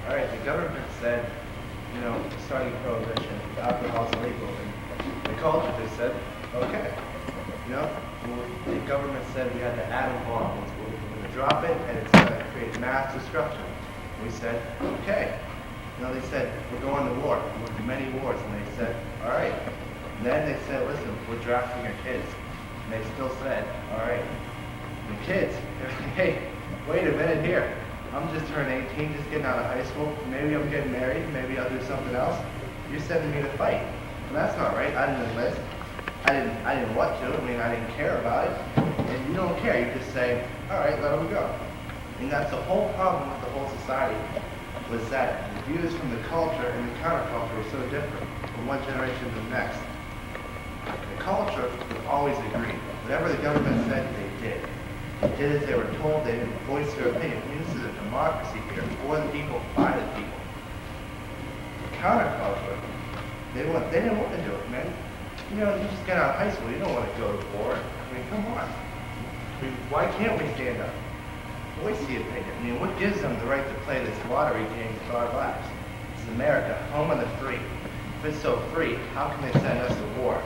all right, the government said, starting prohibition, alcohol's illegal. And the culture just said, okay. Well, the government said we had the atom bomb. We're going to drop it, and it's going to create mass destruction. We said, okay. They said, we're going to war. We're going to many wars. And they said, all right. And then they said, listen, we're drafting our kids. And they still said, all right. The kids, they're like, hey, wait a minute here. I'm just turned 18, just getting out of high school. Maybe I'm getting married. Maybe I'll do something else. You're sending me to fight. And that's not right. I didn't enlist. I didn't want to. I didn't care about it. And you don't care. You just say, all right, let them go. And that's the whole problem with the whole society, was that the views from the culture and the counterculture were so different from one generation to the next. The culture would always agree. Whatever the government said, they did. They did as they were told. They didn't voice their opinion. This is a democracy here, for the people, by the people. The counterculture, they didn't want to do it, man. You just get out of high school, you don't want to go to war. Come on. Why can't we stand up? Voice the opinion. What gives them the right to play this lottery game with our lives? It's America, home of the free. If it's so free, how can they send us to war?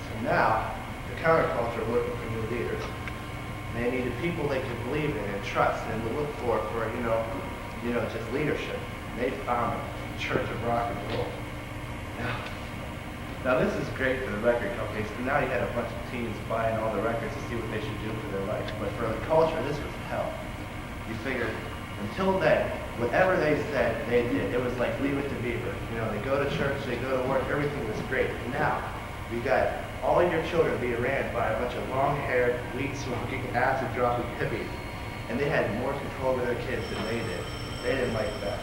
So now, the counterculture are looking for new leaders. They needed people they could believe in and trust and to look for just leadership. They found the Church of Rock and Roll. Now this is great for the record companies, because now you had a bunch of teens buying all the records to see what they should do for their life. But for the culture, this was hell. You figured, until then, whatever they said, they did. It was like Leave It to Beaver. They go to church, they go to work, everything was great. Now, you got all of your children being ran by a bunch of long-haired, weed-smoking, acid-dropping hippies. And they had more control over their kids than they did. They didn't like that.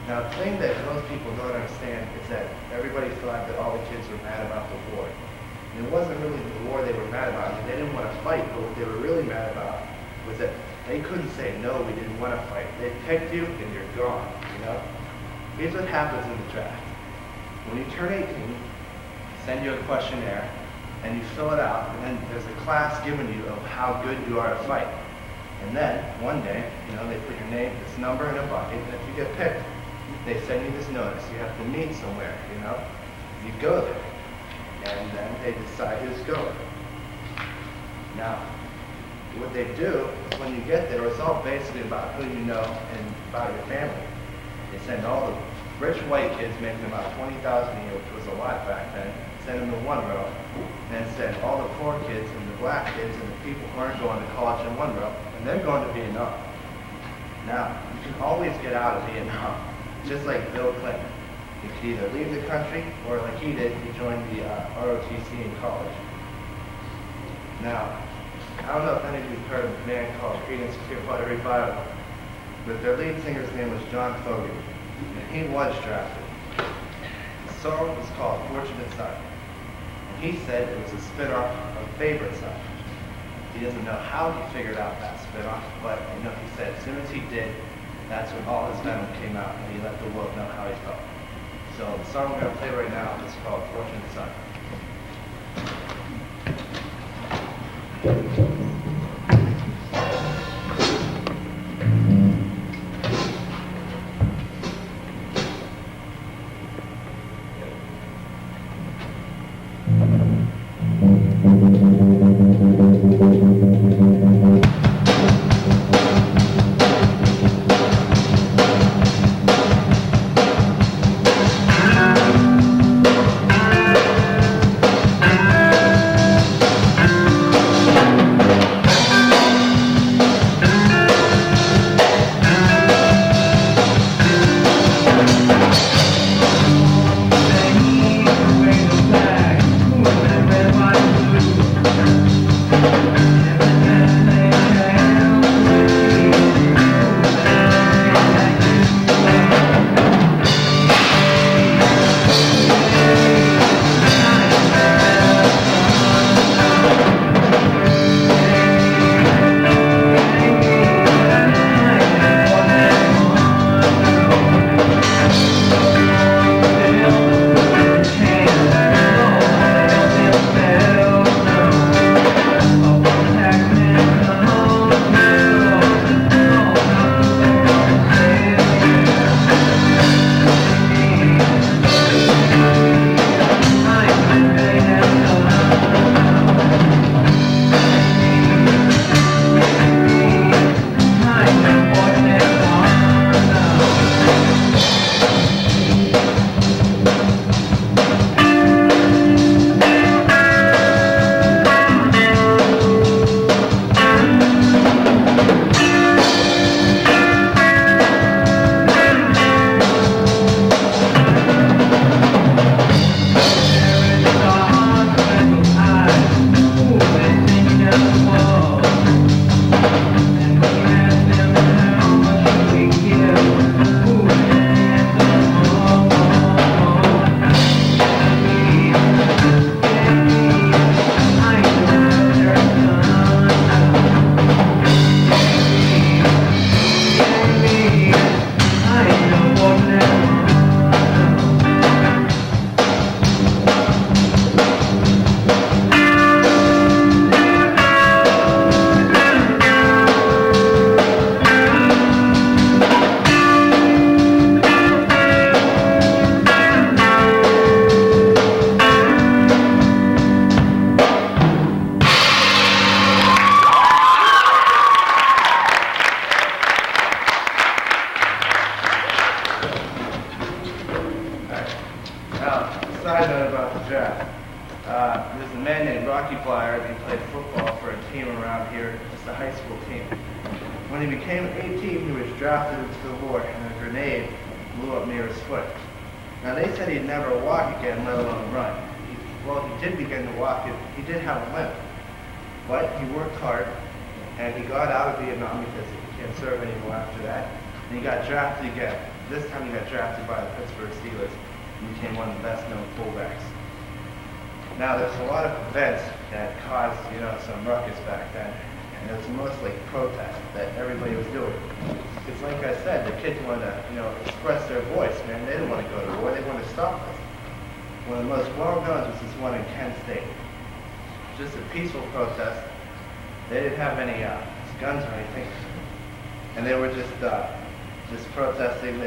Now, the thing that most people don't understand is that everybody thought that all the kids were mad about the war. And it wasn't really the war they were mad about. They didn't want to fight, but what they were really mad about was that they couldn't say, no, we didn't want to fight. They picked you, and you're gone, Here's what happens in the draft. When you turn 18, send you a questionnaire, and you fill it out, and then there's a class given you of how good you are to fight. And then, one day, they put your name, this number in a bucket, and if you get picked, they send you this notice. You have to meet somewhere, You go there, and then they decide who's going. Now, what they do is when you get there, it's all basically about who you know and about your family. They send all the rich white kids making about $20,000 a year, which was a lot back then, send them to one row, and then send all the poor kids and the black kids and the people who aren't going to college in one row, and they're going to Vietnam. Now, you can always get out of Vietnam. Just like Bill Clinton. You could either leave the country, or like he did, he joined the ROTC in college. Now, I don't know if any of you have heard of a band called Creedence Clearwater Revival, but their lead singer's name was John Fogerty, and he was drafted. The song was called Fortunate Son, and he said it was a spin-off of Favorite Son. He doesn't know how he figured out that spin-off, but he said as soon as he did, that's when all his venom came out, and he let the world know how he felt. So the song we're going to play right now is called Fortunate Son. Rocky Flyer, and he played football for a team around here, just a high school team. When he became 18, he was drafted into the war, and a grenade blew up near his foot. Now they said he'd never walk again, let alone run. He did begin to walk. He did have a limp, but he worked hard, and he got out of Vietnam because he can't serve anymore after that. And he got drafted again. This time he got drafted by the Pittsburgh Steelers and became one of the best-known fullbacks. Now there's a lot of events that caused, some ruckus back then, and it was mostly protest that everybody was doing. Because like I said, the kids wanted to, express their voice, man. They didn't want to go to war. They wanted to stop us. One of the most well-known was this one in Kent State. Just a peaceful protest. They didn't have any guns or anything, and they were just protesting.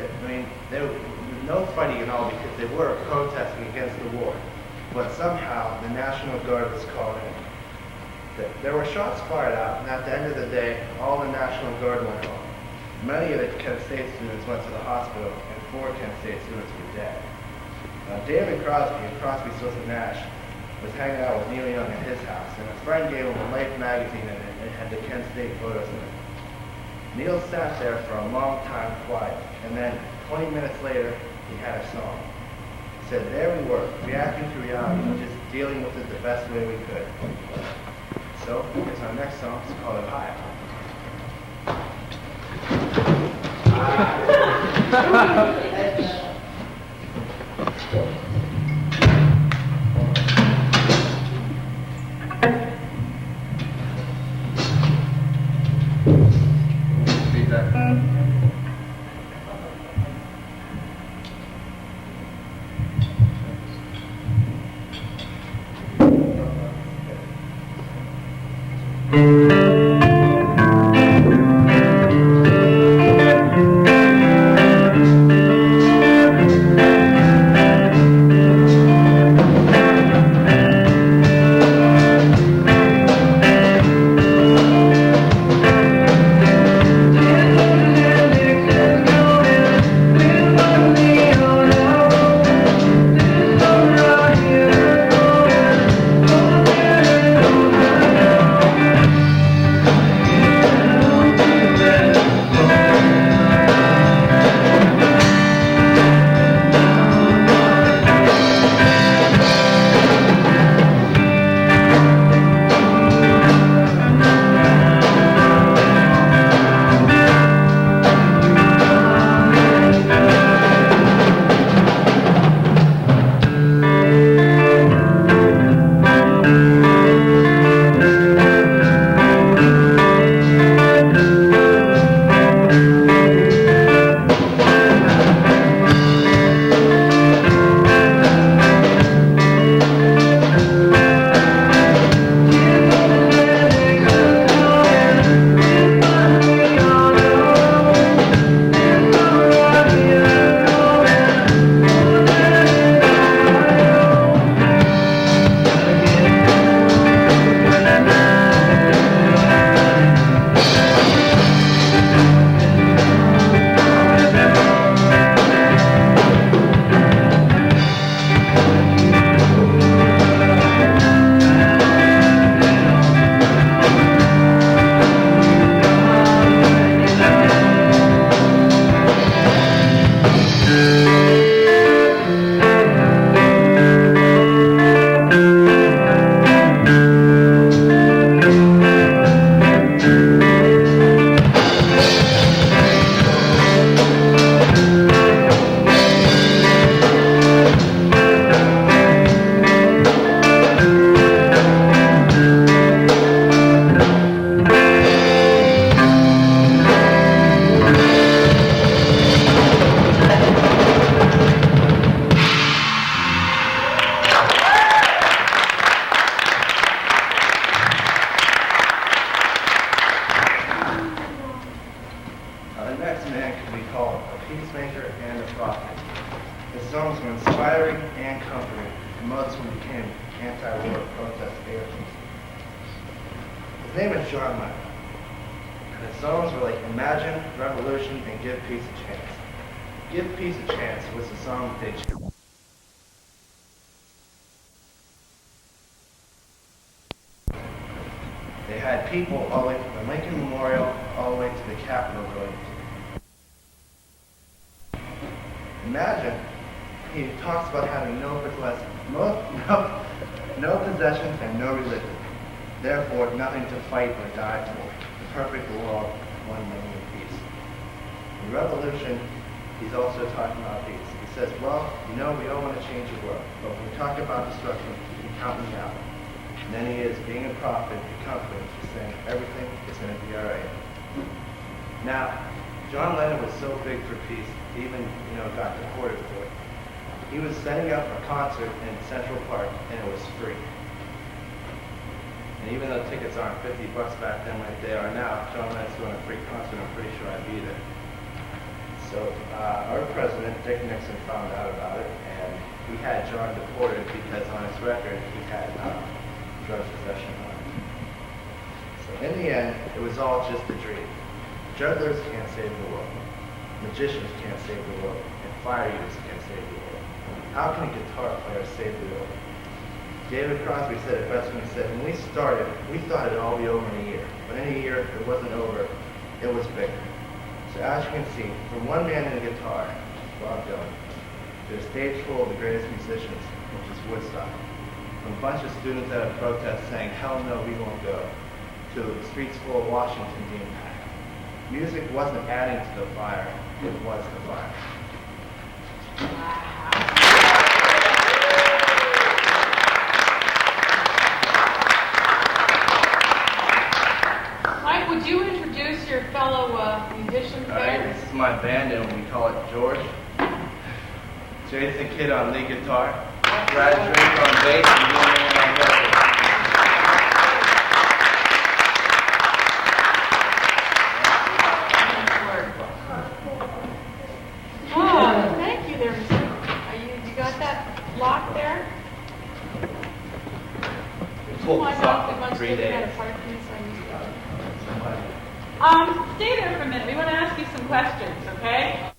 There was no fighting at all because they were protesting against the war. But somehow the National Guard was called in. There were shots fired out, and at the end of the day, all the National Guard went home. Many of the Kent State students went to the hospital, and 4 Kent State students were dead. David Crosby of Crosby, Stills and Nash was hanging out with Neil Young at his house, and a friend gave him a Life magazine, and it had the Kent State photos in it. Neil sat there for a long time quiet, and then 20 minutes later, he had a song. He said, there we were, reacting to reality, just dealing with it the best way we could. So, here's our next song. It's called Ohio. people all the way from the Lincoln Memorial all the way to the Capitol building. Imagine, he talks about having no possessions and no religion. Therefore, nothing to fight or die for. The perfect world, one living in peace. In Revolution, he's also talking about peace. He says, well, we don't want to change the world, but when we talk about destruction, we can count me out. And then he is, being a prophet, a comforter, saying everything is going to be all right. Now, John Lennon was so big for peace, he even, got deported for it. He was setting up a concert in Central Park, and it was free. And even though tickets aren't $50 back then like they are now, John Lennon's doing a free concert, I'm pretty sure I'd be there. So our president, Dick Nixon, found out about it, and he had John deported because on his record he had drug possession on it. So in the end, it was all just a dream. Jugglers can't save the world. Magicians can't save the world. And fire eaters can't save the world. How can a guitar player save the world? David Crosby said it best when he said, when we started, we thought it'd all be over in a year. But in a year, it wasn't over. It was bigger. So as you can see, from one man and a guitar, Bob Dylan, to a stage full of the greatest musicians, which is Woodstock, from a bunch of students at a protest saying, hell no, we won't go, to the streets full of Washington being packed. Music wasn't adding to the fire, it was the fire. Mike, would you introduce your fellow musicians there? All right, this is my band, and we call it George. Jay's the kid on lead guitar. Brad Drake on bass, and Julian on vocals. Oh, thank you there, Mr. You got that lock there? We pulled My this God, off the in bunch 3 that days. had a party, so I used to go. Stay there for a minute. We want to ask you some questions, okay?